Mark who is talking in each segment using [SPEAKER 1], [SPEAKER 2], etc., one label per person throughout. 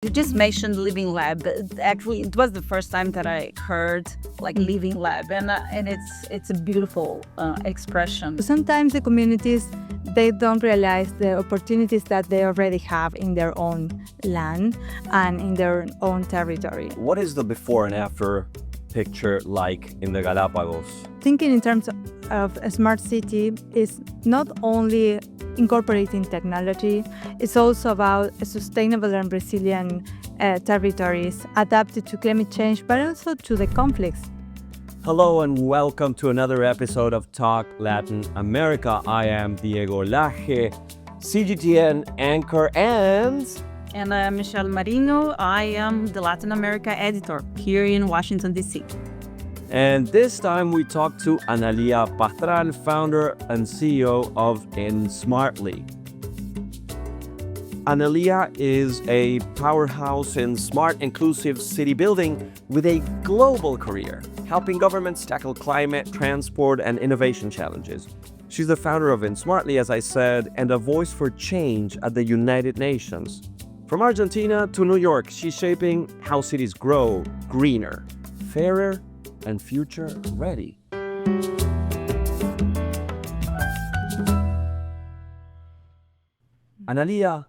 [SPEAKER 1] You just mentioned living lab. Actually, it was the first time that I heard like living lab, and it's a beautiful expression.
[SPEAKER 2] Sometimes the communities, they don't realize the opportunities that they already have in their own land and in their own territory.
[SPEAKER 3] What is the before and after picture like in the Galapagos?
[SPEAKER 2] Thinking in terms of a smart city is not only incorporating technology, it's also about sustainable and resilient territories adapted to climate change, but also to the conflicts.
[SPEAKER 3] Hello and welcome to another episode of Talk Latin America. I am Diego Laje, CGTN anchor, and
[SPEAKER 1] I'm Michelle Marino. I am the Latin America editor here in Washington, D.C.
[SPEAKER 3] And this time we talk to Analia Pastran, founder and CEO of Smartly. Analia is a powerhouse in smart, inclusive city building with a global career, helping governments tackle climate, transport, and innovation challenges. She's the founder of Smartly, as I said, and a voice for change at the United Nations. From Argentina to New York, she's shaping how cities grow greener, fairer, and future ready. Analia,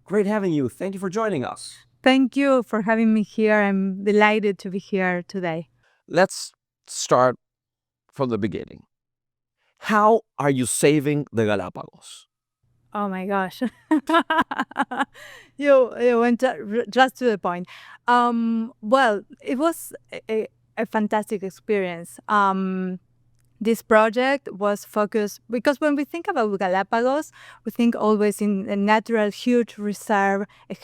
[SPEAKER 3] great having you. Thank you for joining us.
[SPEAKER 2] Thank you for having me here. I'm delighted to be here today.
[SPEAKER 3] Let's start from the beginning. How are you saving the Galapagos?
[SPEAKER 2] Oh my gosh. You went just to the point. Well, it was a fantastic experience. This project was focused, because when we think about Galapagos, we think always in a natural, huge reserve, a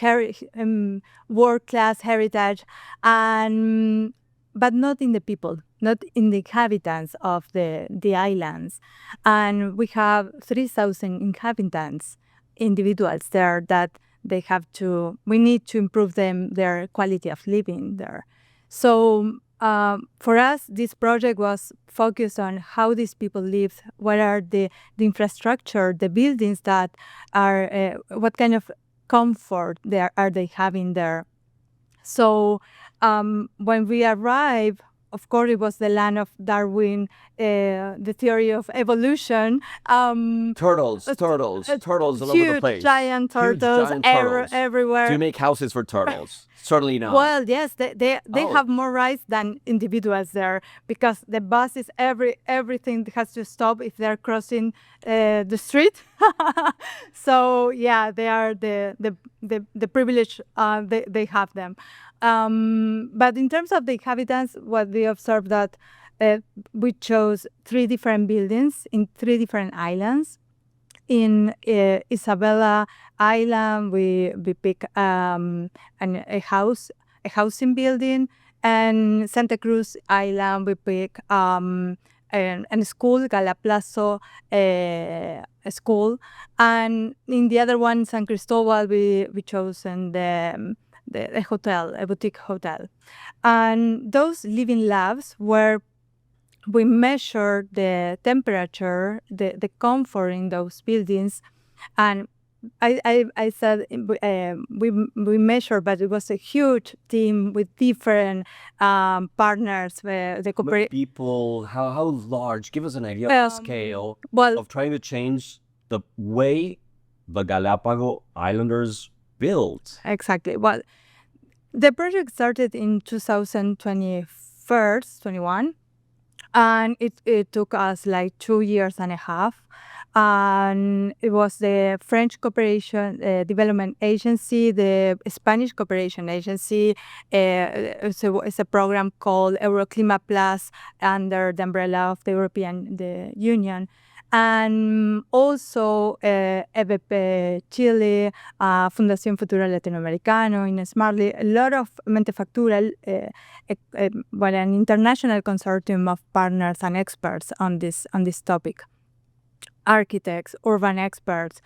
[SPEAKER 2] world-class heritage, but not in the people, not in the inhabitants of the islands. And we have 3,000 inhabitants, individuals there that we need to improve their quality of living there. So for us, this project was focused on how these people live, what are the infrastructure, the buildings that are, what kind of comfort are they having there. So when we arrived, of course, it was the land of Darwin, the theory of evolution.
[SPEAKER 3] Turtles all over the
[SPEAKER 2] Huge,
[SPEAKER 3] place.
[SPEAKER 2] Giant turtles, everywhere.
[SPEAKER 3] Do you make houses for turtles? Certainly not.
[SPEAKER 2] Well, yes, they have more rights than individuals there, because the buses, everything has to stop if they're crossing the street. So yeah, they are the privilege. They have them. But in terms of the inhabitants, what we observed that we chose 3 different buildings in 3 different islands. In Isabella Island, we pick a housing building, and Santa Cruz Island we pick a school, Galapagos a school, and in the other one, San Cristobal, we chosen the hotel, a boutique hotel, and those living labs where we measure the temperature, the comfort in those buildings, and I said we measure, but it was a huge team with different partners.
[SPEAKER 3] People, how large? Give us an idea of the scale of trying to change the way the Galapagos Islanders build.
[SPEAKER 2] Exactly. Well, the project started in 2021. And it took us like 2 years and a half. And it was the French Cooperation Development Agency, the Spanish Cooperation Agency. It's a program called Euroclima Plus under the umbrella of the European Union. And also EVP Chile, Fundación Futuro Latinoamericano, in Smartly, a lot of Mentefactura, an international consortium of partners and experts on this topic. Architects, urban experts,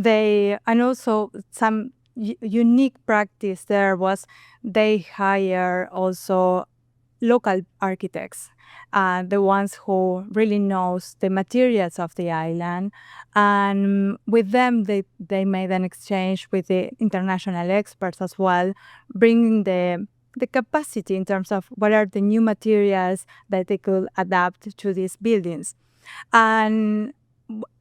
[SPEAKER 2] and also some unique practice there was they hire also local architects the ones who really knows the materials of the island. And with them, they made an exchange with the international experts as well, bringing the capacity in terms of what are the new materials that they could adapt to these buildings. And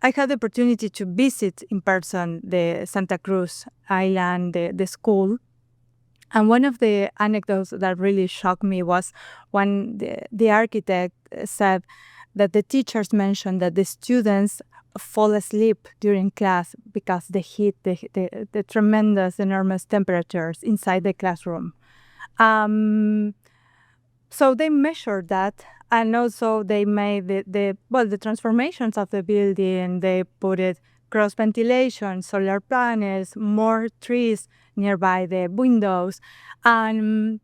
[SPEAKER 2] I had the opportunity to visit in person the Santa Cruz Island, the school. And one of the anecdotes that really shocked me was when the architect said that the teachers mentioned that the students fall asleep during class because the heat, the tremendous, enormous temperatures inside the classroom. So they measured that, and also they made the transformations of the building. They put it cross ventilation, solar panels, more trees nearby the windows, and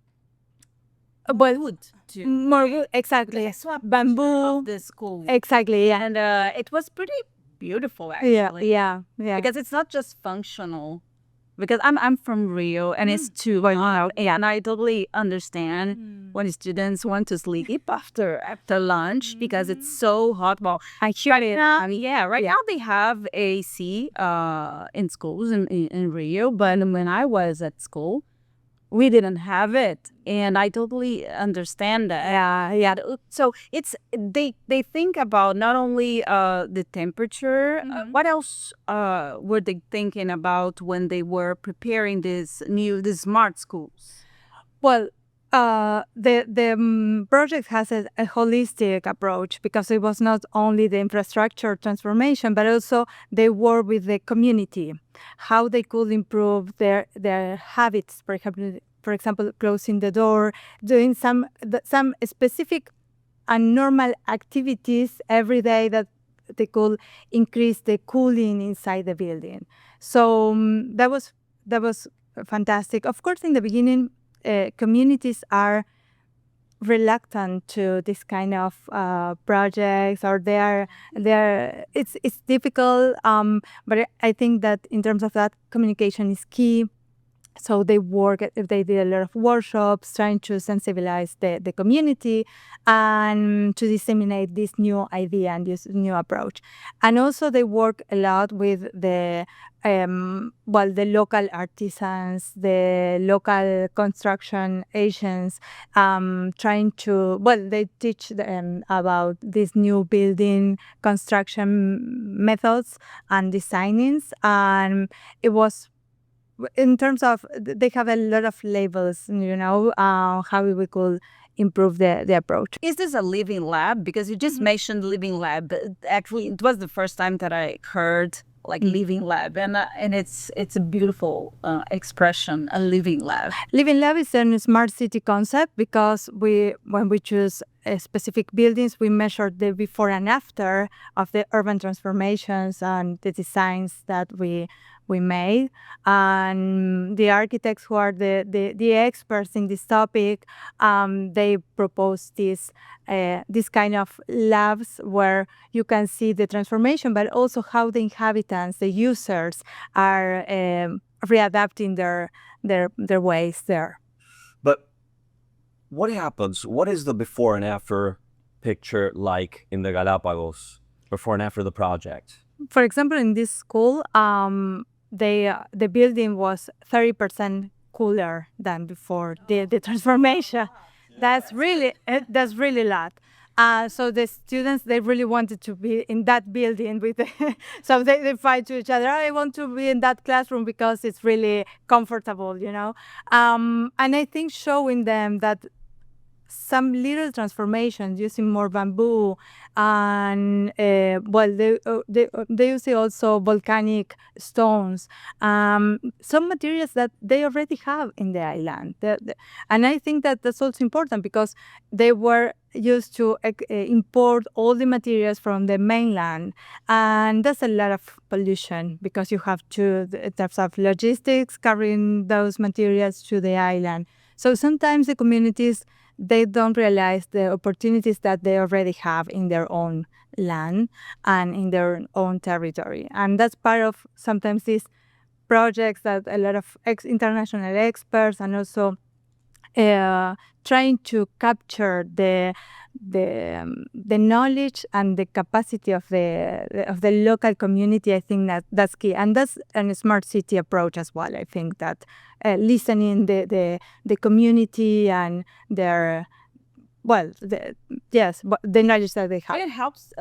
[SPEAKER 1] Wood too.
[SPEAKER 2] more wood, exactly, bamboo,
[SPEAKER 1] Of the school.
[SPEAKER 2] exactly, yeah,
[SPEAKER 1] And it was pretty beautiful, actually.
[SPEAKER 2] yeah.
[SPEAKER 1] Because it's not just functional. Because I'm from Rio, and it's too hot, and I totally understand when students want to sleep after lunch because it's so hot. Well, right now they have AC in schools in Rio, but when I was at school, we didn't have it, and I totally understand that.
[SPEAKER 2] Yeah.
[SPEAKER 1] So they think about not only the temperature. What else were they thinking about when they were preparing the smart schools?
[SPEAKER 2] Well, the project has a holistic approach because it was not only the infrastructure transformation, but also they work with the community, how they could improve their habits. For example, closing the door, doing some specific and normal activities every day that they could increase the cooling inside the building. So that was fantastic. Of course, in the beginning, communities are reluctant to this kind of projects, or it's difficult. But I think that in terms of that, communication is key. So they did a lot of workshops trying to sensibilize the community and to disseminate this new idea and this new approach. And also they work a lot with the local artisans, the local construction agents, they teach them about these new building construction methods and designings. And it was, in terms of, they have a lot of labels, how we could improve the approach.
[SPEAKER 1] Is this a living lab? Because you just mentioned living lab. But actually, it was the first time that I heard living lab, and it's a beautiful expression, a living lab.
[SPEAKER 2] Living lab is a smart city concept because when we choose specific buildings, we measure the before and after of the urban transformations and the designs that we made. And the architects who are the experts in this topic, they propose this kind of labs where you can see the transformation, but also how the inhabitants, the users, are readapting their ways there.
[SPEAKER 3] But what happens? What is the before and after picture like in the Galapagos, before and after the project?
[SPEAKER 2] For example, in this school, the building was 30% cooler than before the transformation. That's really a lot. So the students, they really wanted to be in that building so they fight to each other. I want to be in that classroom because it's really comfortable, And I think showing them that some little transformations using more bamboo, and they use also volcanic stones, some materials that they already have in the island. And I think that that's also important because they were used to import all the materials from the mainland, and that's a lot of pollution because you have to, in terms of logistics, carrying those materials to the island. So sometimes the communities, they don't realize the opportunities that they already have in their own land and in their own territory. And that's part of sometimes these projects that a lot of international experts and also trying to capture the the knowledge and the capacity of the local community. I think that's key, and that's a smart city approach as well. I think that listening the community and their the knowledge that they have.
[SPEAKER 1] It helps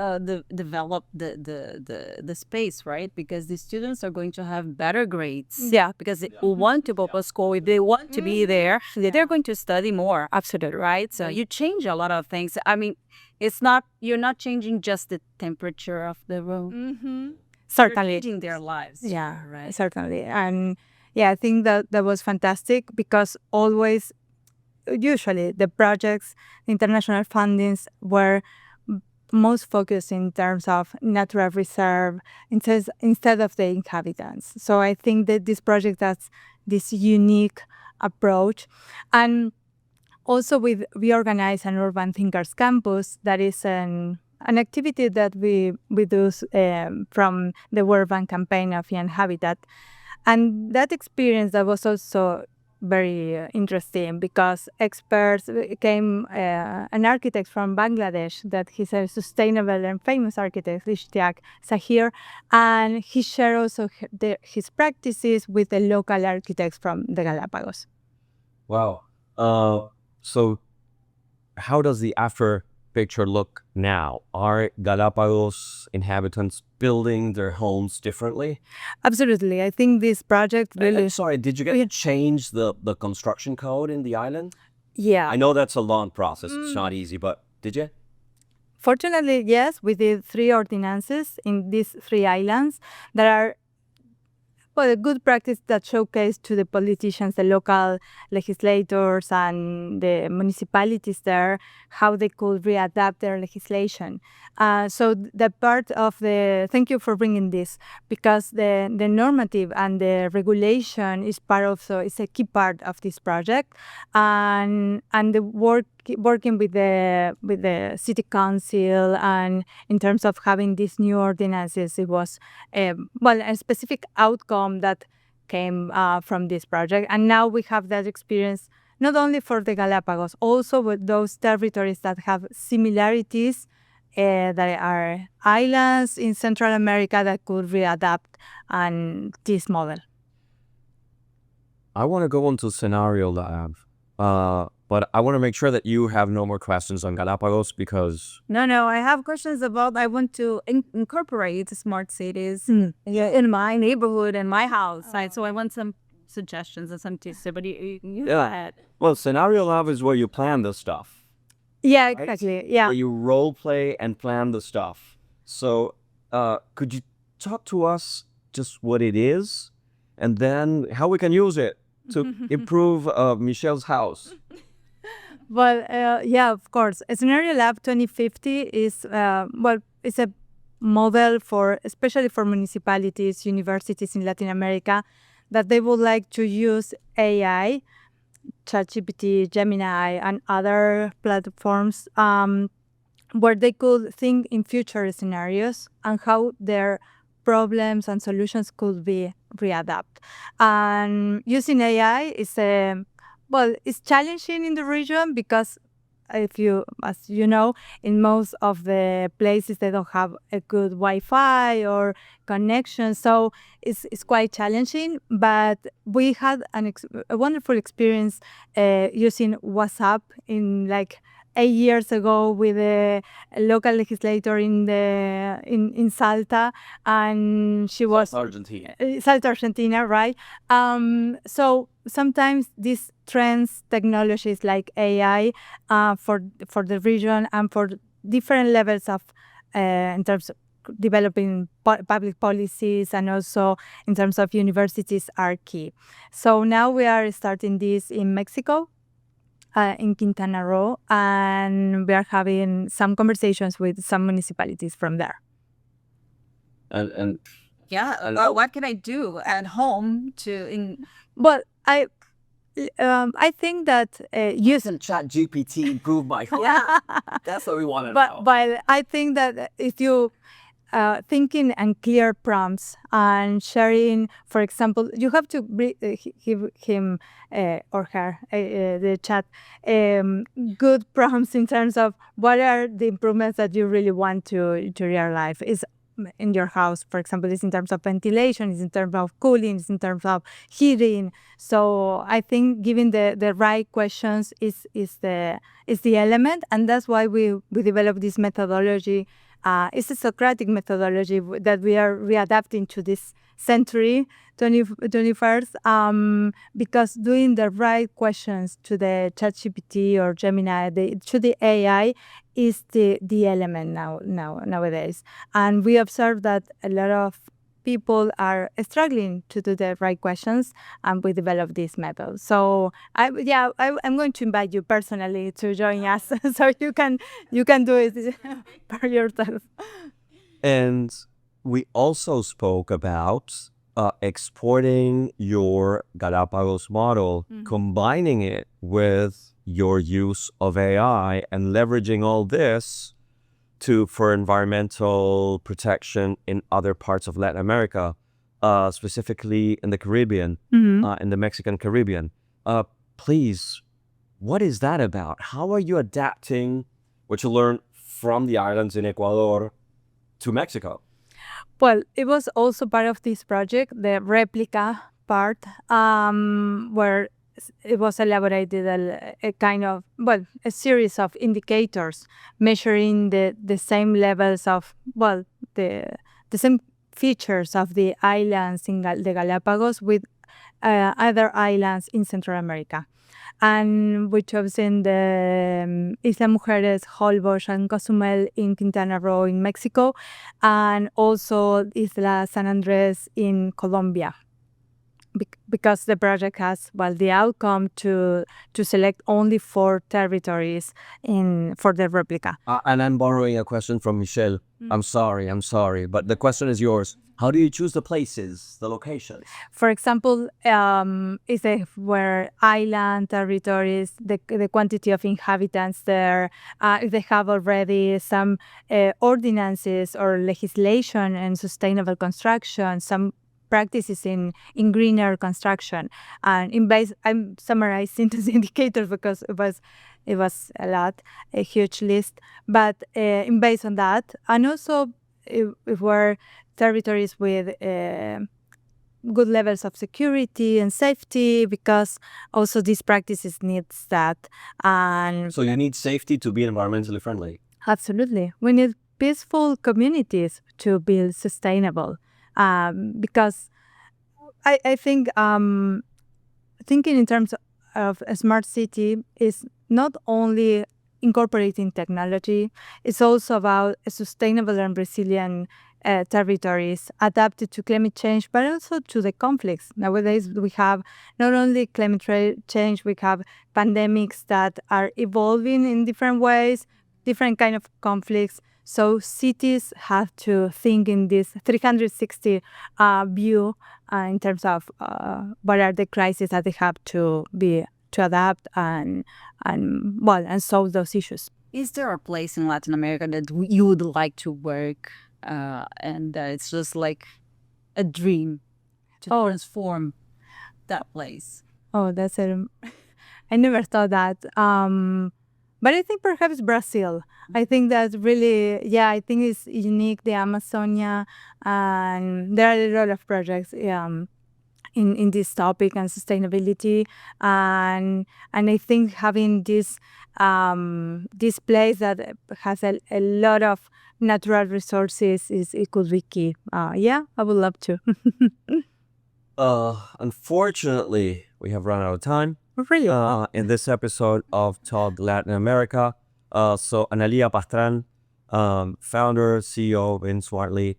[SPEAKER 1] develop the space, right? Because the students are going to have better grades.
[SPEAKER 2] Yeah.
[SPEAKER 1] Because they want to go to school. If they want to be there, they're going to study more.
[SPEAKER 2] Absolutely.
[SPEAKER 1] Right? So you change a lot of things. I mean, you're not changing just the temperature of the room.
[SPEAKER 2] Certainly.
[SPEAKER 1] You're changing their lives.
[SPEAKER 2] Yeah,
[SPEAKER 1] Right.
[SPEAKER 2] certainly. And yeah, I think that was fantastic because usually the projects, international fundings were most focused in terms of natural reserve instead of the inhabitants. So I think that this project has this unique approach. And also we organize an Urban Thinkers Campus that is an activity that we do from the World Bank campaign of Young Habitat. And that experience that was also very interesting because experts came, an architect from Bangladesh that he's a sustainable and famous architect, Ishtiaq Sahir, and he shared also his practices with the local architects from the Galapagos.
[SPEAKER 3] Wow. So how does the after picture look now? Are Galapagos inhabitants building their homes differently?
[SPEAKER 2] Absolutely. I think this project really...
[SPEAKER 3] Sorry, did you get to change the construction code in the island?
[SPEAKER 2] Yeah.
[SPEAKER 3] I know that's a long process. It's not easy, but did you?
[SPEAKER 2] Fortunately, yes. We did 3 ordinances in these 3 islands that are a good practice that showcase to the politicians, the local legislators and the municipalities there, how they could readapt their legislation. So the part of thank you for bringing this, because the normative and the regulation is it's a key part of this project, and the working with the city council, and in terms of having these new ordinances, it was a specific outcome that came from this project. And now we have that experience not only for the Galapagos, also with those territories that have similarities, that are islands in Central America that could readapt and this model.
[SPEAKER 3] I want to go into Scenario Lab, but I want to make sure that you have no more questions on Galapagos because...
[SPEAKER 1] No, I have questions about, I want to incorporate smart cities in my neighborhood and my house. So I want some suggestions and some tips. But you go ahead.
[SPEAKER 3] Well, Scenario Lab is where you plan the stuff.
[SPEAKER 2] Yeah,
[SPEAKER 3] right?
[SPEAKER 2] exactly. Yeah.
[SPEAKER 3] Where you role play and plan the stuff. So could you talk to us just what it is and then how we can use it to improve Michelle's house?
[SPEAKER 2] Well, yeah, of course. Scenario Lab 2050 is, it's a model especially for municipalities, universities in Latin America, that they would like to use AI, ChatGPT, Gemini, and other platforms, where they could think in future scenarios and how their problems and solutions could be readapt. And using AI is it's challenging in the region because as you know, in most of the places they don't have a good Wi-Fi or connection, so it's quite challenging. But we had a wonderful experience using WhatsApp in 8 years ago with a local legislator in Salta, and she was Salta, Argentina, right? So sometimes these trends, technologies like AI, for the region and for different levels of in terms of developing public policies and also in terms of universities are key. So now we are starting this in Mexico, in Quintana Roo, and we are having some conversations with some municipalities from there.
[SPEAKER 3] And
[SPEAKER 1] what can I do at home to?
[SPEAKER 2] Well, I think that
[SPEAKER 3] using ChatGPT improve my home.
[SPEAKER 2] Yeah.
[SPEAKER 3] That's what we want to know.
[SPEAKER 2] But I think that if you thinking and clear prompts and sharing. For example, you have to give him or her the chat good prompts in terms of what are the improvements that you really want to your life is in your house. For example, it's in terms of ventilation, it's in terms of cooling, it's in terms of heating. So I think giving the right questions is the element, and that's why we developed this methodology. It's a Socratic methodology that we are readapting to this century, 21st, because doing the right questions to the ChatGPT or Gemini, to the AI, is the element nowadays. And we observe that a lot of people are struggling to do the right questions, and we develop this method. So I'm going to invite you personally to join us, so you can do it by yourself.
[SPEAKER 3] And we also spoke about exporting your Galapagos model, combining it with your use of AI and leveraging all this for environmental protection in other parts of Latin America, specifically in the Caribbean, in the Mexican Caribbean. Please, what is that about? How are you adapting what you learned from the islands in Ecuador to Mexico?
[SPEAKER 2] Well, it was also part of this project, the replica part, where it was elaborated a kind of, a series of indicators measuring the same levels of, the same features of the islands in the Galapagos with other islands in Central America. And we chose in the Isla Mujeres, Holbox, and Cozumel in Quintana Roo in Mexico, and also Isla San Andres in Colombia. Because the project has, the outcome to select only 4 territories for the replica.
[SPEAKER 3] And I'm borrowing a question from Michelle. I'm sorry, but the question is yours. How do you choose the places, the locations?
[SPEAKER 2] For example, where island territories, the quantity of inhabitants there, if they have already some ordinances or legislation and sustainable construction, some practices in greener construction. And I'm summarizing these indicators because it was a huge list. But based on that, and also if we're territories with good levels of security and safety, because also these practices needs that. And
[SPEAKER 3] so you need safety to be environmentally friendly.
[SPEAKER 2] Absolutely, we need peaceful communities to be sustainable. Because I think thinking in terms of a smart city is not only incorporating technology, it's also about a sustainable and resilient territories adapted to climate change, but also to the conflicts. Nowadays, we have not only climate change, we have pandemics that are evolving in different ways, different kind of conflicts. So cities have to think in this 360 view in terms of what are the crises that they have to adapt and solve those issues.
[SPEAKER 1] Is there a place in Latin America that you would like to work and it's just like a dream to transform that place?
[SPEAKER 2] Oh, that's I never thought that. But I think perhaps Brazil. I think that's really, I think it's unique, the Amazonia, and there are a lot of projects in this topic and sustainability, and I think having this place that has a lot of natural resources it could be key. I would love to.
[SPEAKER 3] Unfortunately, we have run out of time.
[SPEAKER 2] Really?
[SPEAKER 3] In this episode of Talk Latin America. So Analia Pastran, founder, CEO of InSmartly,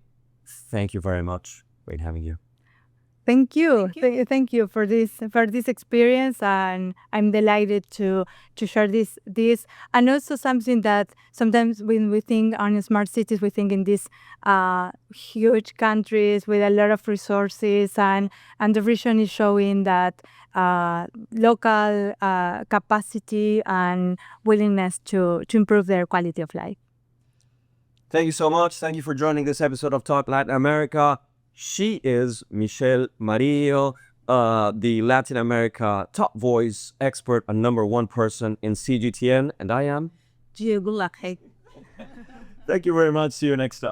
[SPEAKER 3] thank you very much. Great having you.
[SPEAKER 2] Thank you. Thank you for this experience, and I'm delighted to share this and also something that sometimes when we think on smart cities, we think in these huge countries with a lot of resources, and the region is showing that local capacity and willingness to improve their quality of life.
[SPEAKER 3] Thank you so much. Thank you for joining this episode of Talk Latin America. She is Michelle Marillo, the Latin America top voice expert and #1 person in CGTN, and I am.
[SPEAKER 1] Diego Lacay.
[SPEAKER 3] Thank you very much. See you next time.